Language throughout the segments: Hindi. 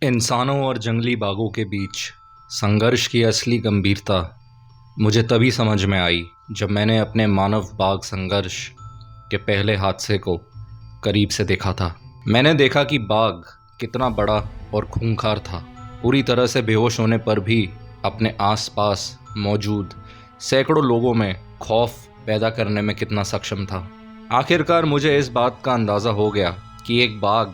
इंसानों और जंगली बाघों के बीच संघर्ष की असली गंभीरता मुझे तभी समझ में आई जब मैंने अपने मानव बाघ संघर्ष के पहले हादसे को करीब से देखा था। मैंने देखा कि बाघ कितना बड़ा और खूंखार था, पूरी तरह से बेहोश होने पर भी अपने आसपास मौजूद सैकड़ों लोगों में खौफ पैदा करने में कितना सक्षम था। आखिरकार मुझे इस बात का अंदाज़ा हो गया कि एक बाघ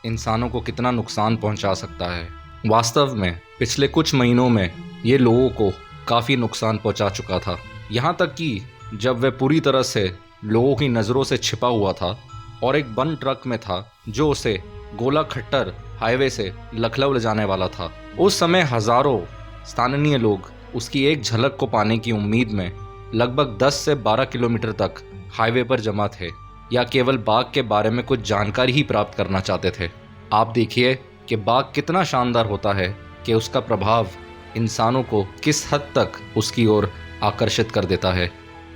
इंसानों को कितना नुकसान पहुंचा सकता है। वास्तव में पिछले कुछ महीनों में ये लोगों को काफ़ी नुकसान पहुंचा चुका था, यहाँ तक कि जब वह पूरी तरह से लोगों की नज़रों से छिपा हुआ था और एक बंद ट्रक में था जो उसे गोला खट्टर हाईवे से लखनऊ ले जाने वाला था। उस समय हज़ारों स्थानीय लोग उसकी एक झलक को पाने की उम्मीद में लगभग 10 से 12 किलोमीटर तक हाईवे पर जमा थे, या केवल बाघ के बारे में कुछ जानकारी ही प्राप्त करना चाहते थे। आप देखिए कि बाघ कितना शानदार होता है कि उसका प्रभाव इंसानों को किस हद तक उसकी ओर आकर्षित कर देता है।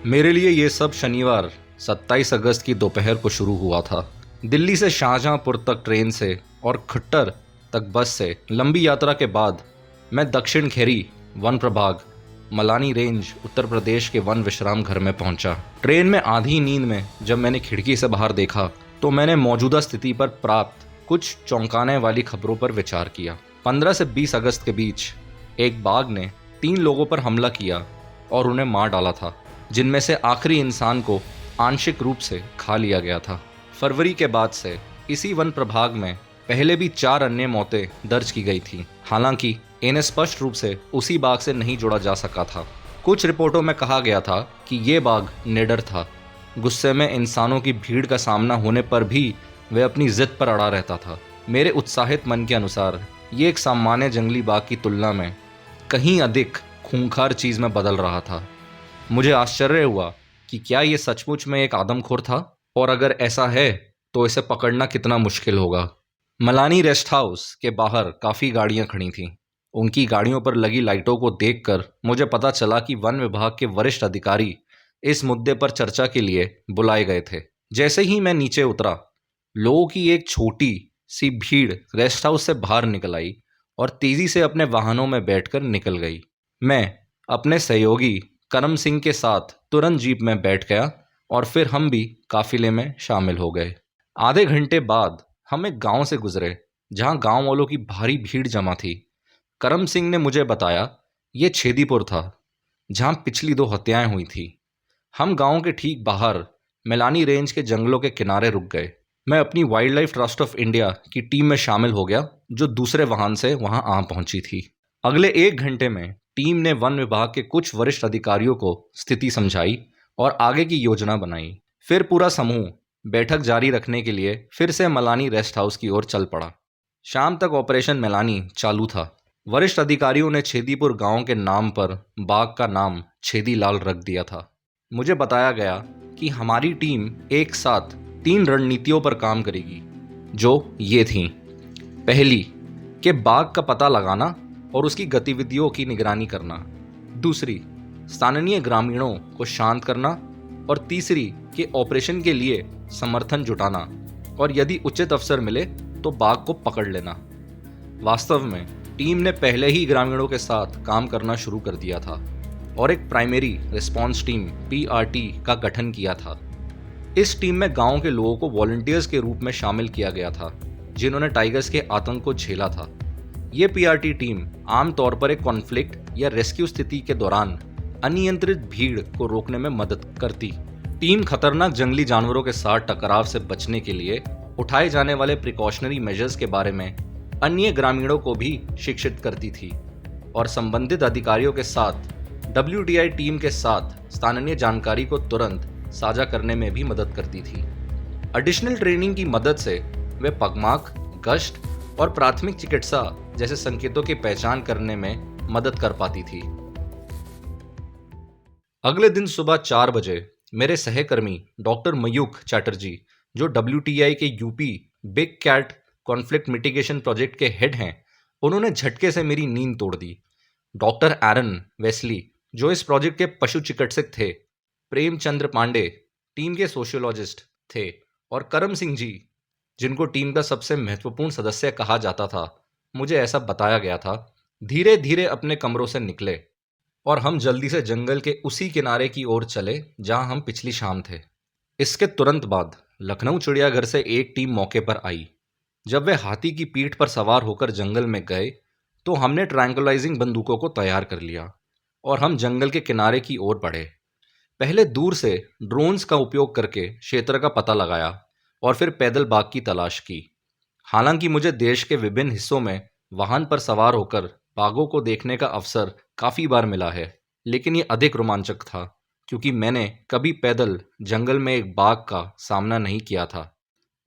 मेरे लिए ये सब शनिवार 27 अगस्त की दोपहर को शुरू हुआ था। दिल्ली से शाहजहांपुर तक ट्रेन से और खट्टर तक बस से लंबी यात्रा के बाद मैं दक्षिण खेरी वन प्रभाग मलानी रेंज उत्तर प्रदेश के वन विश्राम घर में पहुंचा। ट्रेन में आधी नींद में जब मैंने खिड़की से बाहर देखा तो मैंने मौजूदा स्थिति पर प्राप्त कुछ चौंकाने वाली खबरों पर विचार किया। 15 से 20 अगस्त के बीच एक बाघ ने 3 लोगों पर हमला किया और उन्हें मार डाला था, जिनमें से आखिरी इंसान को आंशिक रूप से खा लिया गया था। फरवरी के बाद से इसी वन प्रभाग में पहले भी 4 अन्य मौतें दर्ज की गई थी। हालांकि इन्हें स्पष्ट रूप से उसी बाघ से नहीं जोड़ा जा सका था। कुछ रिपोर्टों में कहा गया था कि ये बाघ निडर था, गुस्से में इंसानों की भीड़ का सामना होने पर भी वह अपनी जिद पर अड़ा रहता था। मेरे उत्साहित मन के अनुसार ये एक सामान्य जंगली बाघ की तुलना में कहीं अधिक खूंखार चीज़ में बदल रहा था। मुझे आश्चर्य हुआ कि क्या ये सचमुच में एक आदमखोर था, और अगर ऐसा है तो इसे पकड़ना कितना मुश्किल होगा। मलानी रेस्ट हाउस के बाहर काफ़ी गाड़ियां खड़ी थीं। उनकी गाड़ियों पर लगी लाइटों को देखकर मुझे पता चला कि वन विभाग के वरिष्ठ अधिकारी इस मुद्दे पर चर्चा के लिए बुलाए गए थे। जैसे ही मैं नीचे उतरा, लोगों की एक छोटी सी भीड़ रेस्ट हाउस से बाहर निकल आई और तेजी से अपने वाहनों में बैठकर निकल गई। मैं अपने सहयोगी करम सिंह के साथ तुरंत जीप में बैठ गया और फिर हम भी काफिले में शामिल हो गए। आधे घंटे बाद हम एक गांव से गुजरे जहां गांव वालों की भारी भीड़ जमा थी। करम सिंह ने मुझे बताया ये छेदीपुर था, जहां पिछली 2 हत्याएं हुई थी। हम गांव के ठीक बाहर मैलानी रेंज के जंगलों के किनारे रुक गए। मैं अपनी wild life trust of India की टीम में शामिल हो गया, जो दूसरे वाहन से वहां आ पहुंची थी। अगले 1 घंटे में टीम ने वन विभाग के कुछ वरिष्ठ अधिकारियों को स्थिति समझाई और आगे की योजना बनाई। फिर पूरा समूह बैठक जारी रखने के लिए फिर से मलानी रेस्ट हाउस की ओर चल पड़ा। शाम तक ऑपरेशन मैलानी चालू था। वरिष्ठ अधिकारियों ने छेदीपुर गांव के नाम पर बाघ का नाम छेदीलाल रख दिया था। मुझे बताया गया कि हमारी टीम एक साथ 3 रणनीतियों पर काम करेगी, जो ये थीं। पहली, कि बाघ का पता लगाना और उसकी गतिविधियों की निगरानी करना। दूसरी, स्थानीय ग्रामीणों को शांत करना। और तीसरी, कि ऑपरेशन के लिए समर्थन जुटाना और यदि उचित अवसर मिले तो बाघ को पकड़ लेना। वास्तव में टीम ने पहले ही ग्रामीणों के साथ काम करना शुरू कर दिया था और एक प्राइमरी रिस्पांस टीम PRT का गठन किया था। इस टीम में गांव के लोगों को वॉलंटियर्स के रूप में शामिल किया गया था, जिन्होंने टाइगर्स के आतंक को झेला था। ये PRT टीम आमतौर पर एक कॉन्फ्लिक्ट या रेस्क्यू स्थिति के दौरान अनियंत्रित भीड़ को रोकने में मदद करती। टीम खतरनाक जंगली जानवरों के साथ टकराव से बचने के लिए उठाए जाने वाले प्रिकॉशनरी मेजर्स के बारे में अन्य ग्रामीणों को भी शिक्षित करती थी और संबंधित अधिकारियों के साथ WTI टीम के साथ स्थानीय जानकारी को तुरंत साझा करने में भी मदद करती थी। एडिशनल ट्रेनिंग की मदद से वे पगमार्क, गश्त और प्राथमिक चिकित्सा जैसे संकेतों की पहचान करने में मदद कर पाती थी। अगले दिन सुबह 4 बजे मेरे सहकर्मी डॉक्टर मयूख चैटर्जी, जो WTI के UP big cat conflict mitigation project के हेड हैं, उन्होंने झटके से मेरी नींद तोड़ दी। डॉक्टर एरन वेस्ली, जो इस प्रोजेक्ट के पशु चिकित्सक थे, प्रेमचंद्र पांडे टीम के सोशियोलॉजिस्ट थे, और करम सिंह जी, जिनको टीम का सबसे महत्वपूर्ण सदस्य कहा जाता था, मुझे ऐसा बताया गया था, धीरे धीरे अपने कमरों से निकले और हम जल्दी से जंगल के उसी किनारे की ओर चले जहां हम पिछली शाम थे। इसके तुरंत बाद लखनऊ चिड़ियाघर से एक टीम मौके पर आई। जब वे हाथी की पीठ पर सवार होकर जंगल में गए तो हमने ट्रैंकुलाइजिंग बंदूकों को तैयार कर लिया और हम जंगल के किनारे की ओर बढ़े। पहले दूर से ड्रोन्स का उपयोग करके क्षेत्र का पता लगाया और फिर पैदल बाघ की तलाश की। हालांकि मुझे देश के विभिन्न हिस्सों में वाहन पर सवार होकर बाघों को देखने का अवसर काफ़ी बार मिला है, लेकिन ये अधिक रोमांचक था क्योंकि मैंने कभी पैदल जंगल में एक बाघ का सामना नहीं किया था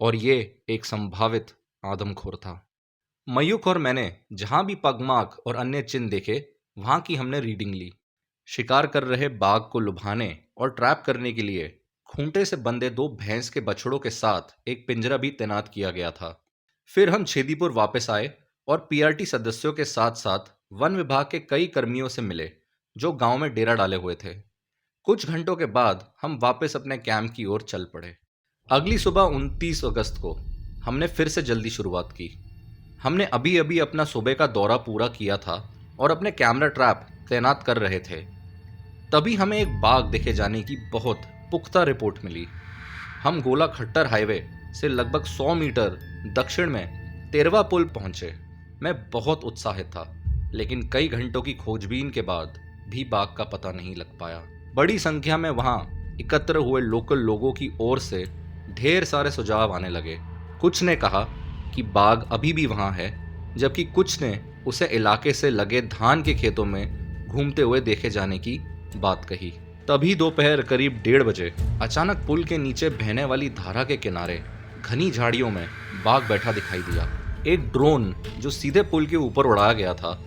और ये एक संभावित आदमखोर था। मयूख और मैंने जहां भी पगमार्क और अन्य चिन्ह देखे वहां की हमने रीडिंग ली। शिकार कर रहे बाघ को लुभाने और ट्रैप करने के लिए खूंटे से बंधे 2 भैंस के बछड़ों के साथ एक पिंजरा भी तैनात किया गया था। फिर हम छेदीपुर वापस आए और पीआरटी सदस्यों के साथ साथ वन विभाग के कई कर्मियों से मिले जो गांव में डेरा डाले हुए थे। कुछ घंटों के बाद हम वापस अपने कैंप की ओर चल पड़े। अगली सुबह 29 अगस्त को हमने फिर से जल्दी शुरुआत की। हमने अभी अभी अपना सुबह का दौरा पूरा किया था और अपने कैमरा ट्रैप तैनात कर रहे थे। तभी हमें एक बाघ देखे जाने की बहुत पुख्ता रिपोर्ट मिली। हम गोला खट्टर हाईवे से लगभग 100 मीटर दक्षिण में तेरवा पुल पहुंचे। मैं बहुत उत्साहित था, लेकिन कई घंटों की खोजबीन के बाद भी बाघ का पता नहीं लग पाया। बड़ी संख्या में वहां एकत्र हुए लोकल लोगों की ओर से ढेर सारे सुझाव आने लगे। कुछ ने कहा कि बाघ अभी भी वहां है, जबकि कुछ ने उसे इलाके से लगे धान के खेतों में घूमते हुए देखे जाने की बात कही। तभी दोपहर करीब 1:30 बजे अचानक पुल के नीचे बहने वाली धारा के किनारे घनी झाड़ियों में बाघ बैठा दिखाई दिया। एक ड्रोन जो सीधे पुल के ऊपर उड़ाया गया था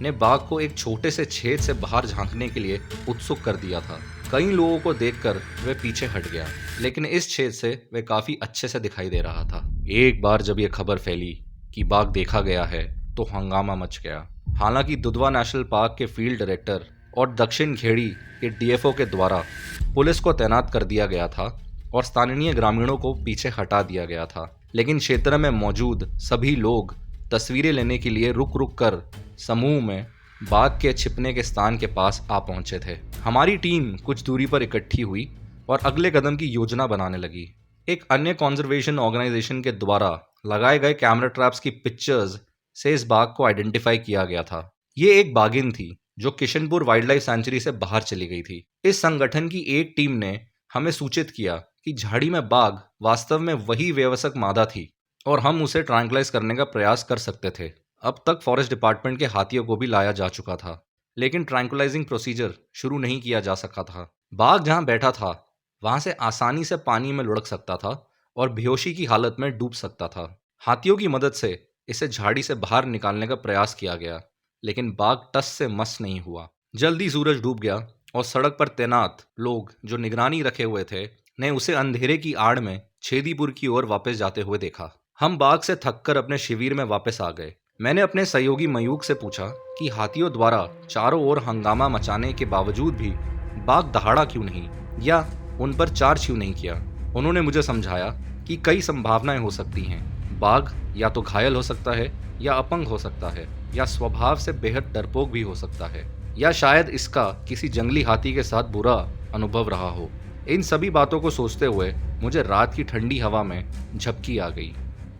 ने बाघ को एक छोटे से छेद से बाहर झांकने के लिए उत्सुक कर दिया था। कई लोगों को देखकर वह पीछे हट गया, लेकिन इस छेद से वह काफी अच्छे से दिखाई दे रहा था। एक बार जब यह खबर फैली कि बाघ देखा गया है तो हंगामा मच गया। हालांकि दुधवा नेशनल पार्क के फील्ड डायरेक्टर और दक्षिण खेड़ी के डीएफओ के द्वारा पुलिस को तैनात कर दिया गया था और स्थानीय ग्रामीणों को पीछे हटा दिया गया था, लेकिन क्षेत्र में मौजूद सभी लोग तस्वीरें लेने के लिए रुक रुक कर समूह में बाघ के छिपने के स्थान के पास आ पहुंचे थे। हमारी टीम कुछ दूरी पर इकट्ठी हुई और अगले कदम की योजना बनाने लगी। एक अन्य कॉन्जर्वेशन ऑर्गेनाइजेशन के द्वारा लगाए गए कैमरा ट्रैप्स की पिक्चर्स से इस बाघ को आइडेंटिफाई किया गया था। ये एक बाघिन थी जो किशनपुर वाइल्ड लाइफ सेंचुरी से बाहर चली गई थी। इस संगठन की एक टीम ने हमें सूचित किया कि झाड़ी में बाघ वास्तव में वही व्यवसक मादा थी और हम उसे ट्रैंकुलाइज करने का प्रयास कर सकते थे। अब तक फॉरेस्ट डिपार्टमेंट के हाथियों को भी लाया जा चुका था, लेकिन ट्रैंकुलाइजिंग प्रोसीजर शुरू नहीं किया जा सका था। बाघ जहां बैठा था वहां से आसानी से पानी में लुढ़क सकता था और बेहोशी की हालत में डूब सकता था। हाथियों की मदद से इसे झाड़ी से बाहर निकालने का प्रयास किया गया, लेकिन बाघ टस से मस नहीं हुआ। जल्दी सूरज डूब गया और सड़क पर तैनात लोग जो निगरानी रखे हुए थे ने उसे अंधेरे की आड़ में छेदीपुर की ओर वापस जाते हुए देखा। हम बाघ से थककर अपने शिविर में वापस आ गए। मैंने अपने सहयोगी मयूख से पूछा कि हाथियों द्वारा चारों ओर हंगामा मचाने के बावजूद भी बाघ दहाड़ा क्यों नहीं या उन पर चार्ज क्यों नहीं किया। उन्होंने मुझे समझाया कि कई संभावनाएं हो सकती हैं। बाघ या तो घायल हो सकता है या अपंग हो सकता है या स्वभाव से बेहद डरपोक भी हो सकता है या शायद इसका किसी जंगली हाथी के साथ बुरा अनुभव रहा हो। इन सभी बातों को सोचते हुए मुझे रात की ठंडी हवा में झपकी आ गई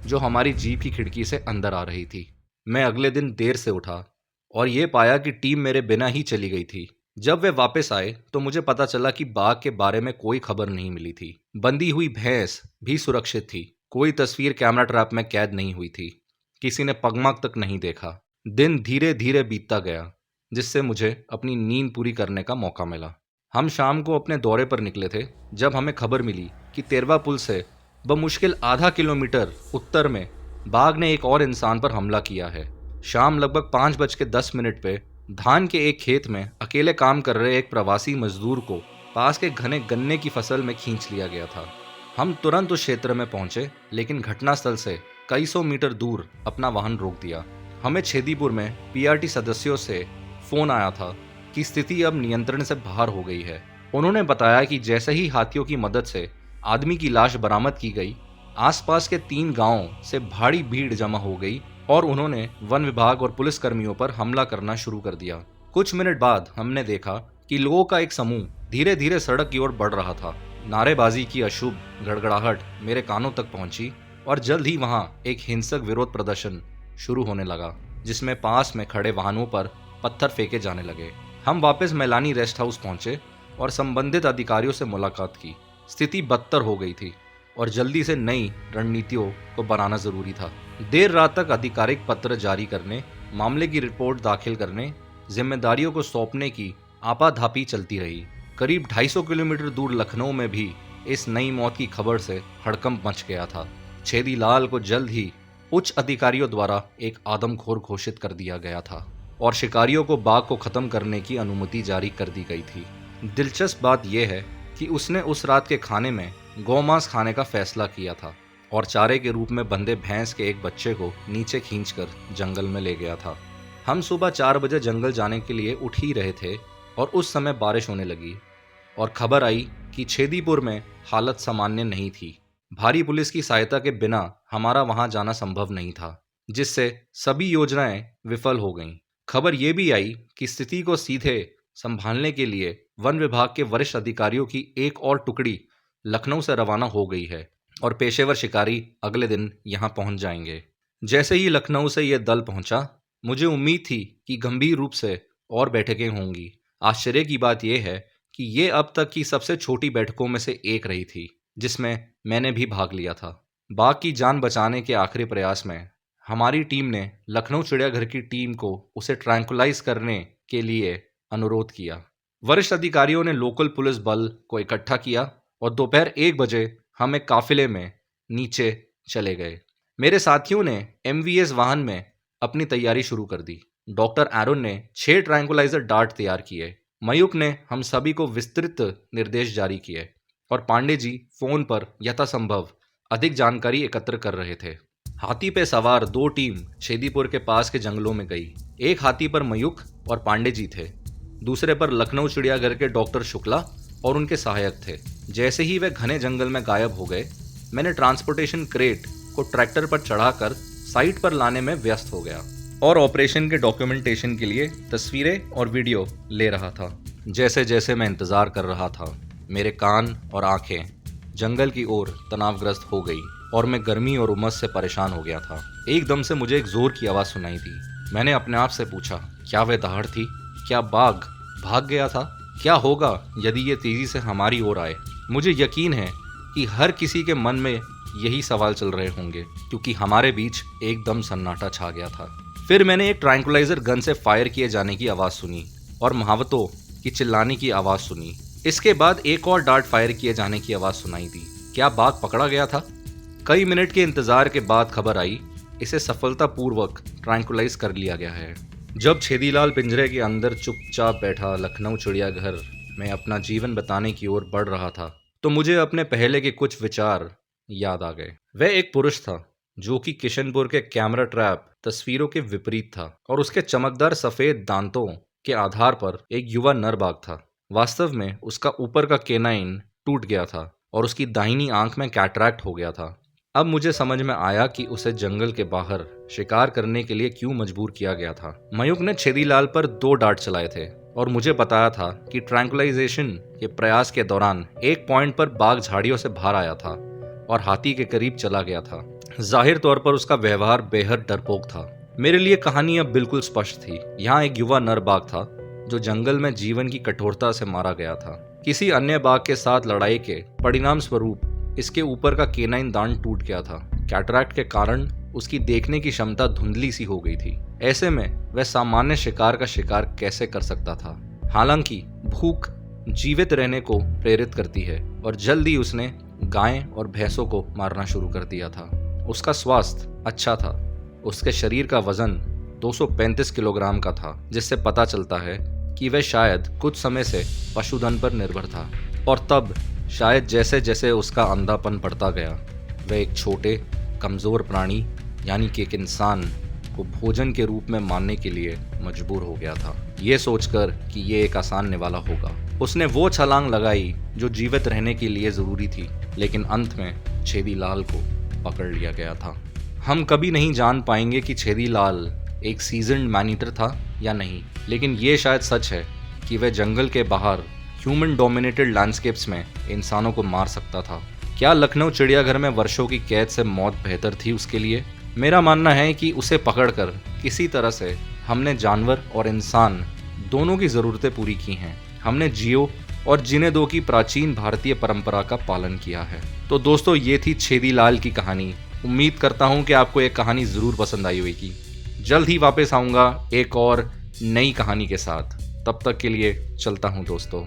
जो हमारी जीप की खिड़की से अंदर आ रही थी। मैं अगले दिन देर से उठा और ये पाया कि टीम मेरे बिना ही चली गई थी। जब वे वापस आए तो मुझे पता चला कि बाघ के बारे में कोई खबर नहीं मिली थी। बंधी हुई भैंस भी सुरक्षित थी। कोई तस्वीर कैमरा ट्रैप में कैद नहीं हुई थी। किसी ने पगमार्क तक नहीं देखा। दिन धीरे धीरे बीतता गया, जिससे मुझे अपनी नींद पूरी करने का मौका मिला। हम शाम को अपने दौरे पर निकले थे जब हमें खबर मिली कि तेरवा पुल से बमुश्किल आधा किलोमीटर उत्तर में बाघ ने एक और इंसान पर हमला किया है। शाम लगभग 5:10 पे धान के एक खेत में अकेले काम कर रहे एक प्रवासी मजदूर को पास के घने गन्ने की फसल में खींच लिया गया था। हम तुरंत उस क्षेत्र में पहुंचे, लेकिन घटनास्थल से कई सौ मीटर दूर अपना वाहन रोक दिया। हमें छेदीपुर में पीआरटी सदस्यों से फोन आया था कि स्थिति अब नियंत्रण से बाहर हो गई है। उन्होंने बताया कि जैसे ही हाथियों की मदद से आदमी की लाश बरामद की गई, आसपास के 3 गांवों से भारी भीड़ जमा हो गई और उन्होंने वन विभाग और पुलिस कर्मियों पर हमला करना शुरू कर दिया। कुछ मिनट बाद हमने देखा कि लोगों का एक समूह धीरे धीरे सड़क की ओर बढ़ रहा था। नारेबाजी की अशुभ गड़गड़ाहट मेरे कानों तक पहुंची और जल्द ही वहां एक हिंसक विरोध प्रदर्शन शुरू होने लगा, जिसमें पास में खड़े वाहनों पर पत्थर फेंके जाने लगे। हम वापस मैलानी रेस्ट हाउस पहुंचे और संबंधित अधिकारियों से मुलाकात की। स्थिति बदतर हो गई थी और जल्दी से नई रणनीतियों को बनाना जरूरी था। देर रात तक आधिकारिक पत्र जारी करने, मामले की रिपोर्ट दाखिल करने, जिम्मेदारियों को सौंपने की आपाधापी चलती रही। करीब 250 किलोमीटर दूर लखनऊ में भी इस नई मौत की खबर से हड़कंप मच गया था। छेदी लाल को जल्द ही उच्च अधिकारियों द्वारा एक आदमखोर घोषित कर दिया गया था और शिकारियों को बाघ को खत्म करने की अनुमति जारी कर दी गई थी। दिलचस्प बात यह है कि उसने उस रात के खाने में गौमांस खाने का फैसला किया था और चारे के रूप में बंधे भैंस के एक बच्चे को नीचे खींचकर जंगल में ले गया था। हम सुबह 4 बजे जंगल जाने के लिए उठ ही रहे थे और उस समय बारिश होने लगी और खबर आई कि छेदीपुर में हालत सामान्य नहीं थी। भारी पुलिस की सहायता के बिना हमारा वहां जाना संभव नहीं था, जिससे सभी योजनाएं विफल हो गईं। खबर यह भी आई कि स्थिति को सीधे संभालने के लिए वन विभाग के वरिष्ठ अधिकारियों की एक और टुकड़ी लखनऊ से रवाना हो गई है और पेशेवर शिकारी अगले दिन यहां पहुंच जाएंगे। जैसे ही लखनऊ से यह दल पहुंचा, मुझे उम्मीद थी कि गंभीर रूप से और बैठकें होंगी। आश्चर्य की बात यह है कि यह अब तक की सबसे छोटी बैठकों में से एक रही थी, जिसमें मैंने भी भाग लिया था। बाघ की जान बचाने के आखिरी प्रयास में हमारी टीम ने लखनऊ चिड़ियाघर की टीम को उसे ट्रैंकुलाइज करने के लिए अनुरोध किया। वरिष्ठ अधिकारियों ने लोकल पुलिस बल को इकट्ठा किया और दोपहर 1 बजे हम एक काफिले में नीचे चले गए। मेरे साथियों ने MVS वाहन में अपनी तैयारी शुरू कर दी। डॉक्टर एरोन ने 6 ट्रैंकुलाइजर डार्ट तैयार किए। मयूक ने हम सभी को विस्तृत निर्देश जारी किए और पांडे जी फोन पर यथासंभव अधिक जानकारी एकत्र कर रहे थे। हाथी पे सवार 2 टीम छेदीपुर के पास के जंगलों में गई। एक हाथी पर मयूक और पांडे जी थे, दूसरे पर लखनऊ चिड़ियाघर के डॉक्टर शुक्ला और उनके सहायक थे। जैसे ही वे घने जंगल में गायब हो गए, मैंने ट्रांसपोर्टेशन क्रेट को ट्रैक्टर पर चढ़ाकर साइट पर लाने में व्यस्त हो गया और ऑपरेशन के डॉक्यूमेंटेशन के लिए तस्वीरें और वीडियो ले रहा था। जैसे जैसे मैं इंतजार कर रहा था, मेरे कान और आंखें जंगल की ओर तनावग्रस्त हो गई और मैं गर्मी और उमस से परेशान हो गया था। एकदम से मुझे एक जोर की आवाज़ सुनाई दी। मैंने अपने आप से पूछा, क्या वह दहाड़ थी? क्या बाघ भाग गया था? क्या होगा यदि ये तेजी से हमारी ओर आए? मुझे यकीन है कि हर किसी के मन में यही सवाल चल रहे होंगे, क्योंकि हमारे बीच एकदम सन्नाटा छा गया था। फिर मैंने एक ट्रैंकुलाइजर गन से फायर किए जाने की आवाज़ सुनी और महावतों की चिल्लाने की आवाज़ सुनी। इसके बाद एक और डार्ट फायर किए जाने की आवाज़ सुनाई दी। क्या बाघ पकड़ा गया था? कई मिनट के इंतजार के बाद खबर आई, इसे सफलतापूर्वक ट्रैंकुलाइज कर लिया गया है। जब छेदीलाल पिंजरे के अंदर चुपचाप बैठा लखनऊ चिड़ियाघर में अपना जीवन बताने की ओर बढ़ रहा था, तो मुझे अपने पहले के कुछ विचार याद आ गए। वह एक पुरुष था जो कि किशनपुर के कैमरा ट्रैप तस्वीरों के विपरीत था और उसके चमकदार सफेद दांतों के आधार पर एक युवा नर बाघ था। वास्तव में उसका ऊपर का केनाइन टूट गया था और उसकी दाहिनी आंख में कैटरैक्ट हो गया था। अब मुझे समझ में आया कि उसे जंगल के बाहर शिकार करने के लिए क्यों मजबूर किया गया था। मयूक ने छेदीलाल पर 2 डार्ट चलाए थे और मुझे बताया था कि ट्रैंकुलाइजेशन के प्रयास के दौरान एक पॉइंट पर बाघ झाड़ियों से बाहर आया था और हाथी के करीब चला गया था। जाहिर तौर पर उसका व्यवहार बेहद डरपोक था। मेरे लिए कहानी अब बिल्कुल स्पष्ट थी। यहाँ एक युवा नर बाघ था जो जंगल में जीवन की कठोरता से मारा गया था। किसी अन्य बाघ के साथ लड़ाई के परिणाम स्वरूप इसके ऊपर का केनाइन दांत टूट गया था। कैटरैक्ट के कारण उसकी देखने की क्षमता धुंधली सी हो गई थी। ऐसे में वह सामान्य शिकार का शिकार कैसे कर सकता था? हालांकि भूख जीवित रहने को प्रेरित करती है और जल्द ही उसने गायें और भैंसों को मारना शुरू कर दिया था। उसका स्वास्थ्य अच्छा था। उसके शरीर का वजन 235 किलोग्राम का था, जिससे पता चलता है कि वह शायद कुछ समय से पशुधन पर निर्भर था। और तब शायद जैसे जैसे उसका अंधापन बढ़ता गया, वह एक छोटे कमज़ोर प्राणी यानी कि एक इंसान को भोजन के रूप में मानने के लिए मजबूर हो गया था, ये सोचकर कि ये एक आसान निवाला होगा। उसने वो छलांग लगाई जो जीवित रहने के लिए ज़रूरी थी, लेकिन अंत में छेदीलाल को पकड़ लिया गया था। हम कभी नहीं जान पाएंगे कि छेदीलाल एक सीजन्ड मैनीटर था या नहीं, लेकिन ये शायद सच है कि वह जंगल के बाहर ह्यूमन डोमिनेटेड लैंडस्केप्स में इंसानों को मार सकता था। क्या लखनऊ चिड़ियाघर में वर्षों की कैद से मौत बेहतर थी उसके लिए? मेरा मानना है कि उसे पकड़कर किसी तरह से हमने जानवर और इंसान दोनों की ज़रूरतें पूरी की हैं। हमने जियो और जीने दो की प्राचीन भारतीय परंपरा का पालन किया है। तो दोस्तों, ये थी छेदीलाल की कहानी। उम्मीद करता हूँ कि आपको ये कहानी ज़रूर पसंद आई होगी। जल्द ही वापस आऊँगा एक और नई कहानी के साथ। तब तक के लिए चलता हूँ दोस्तों।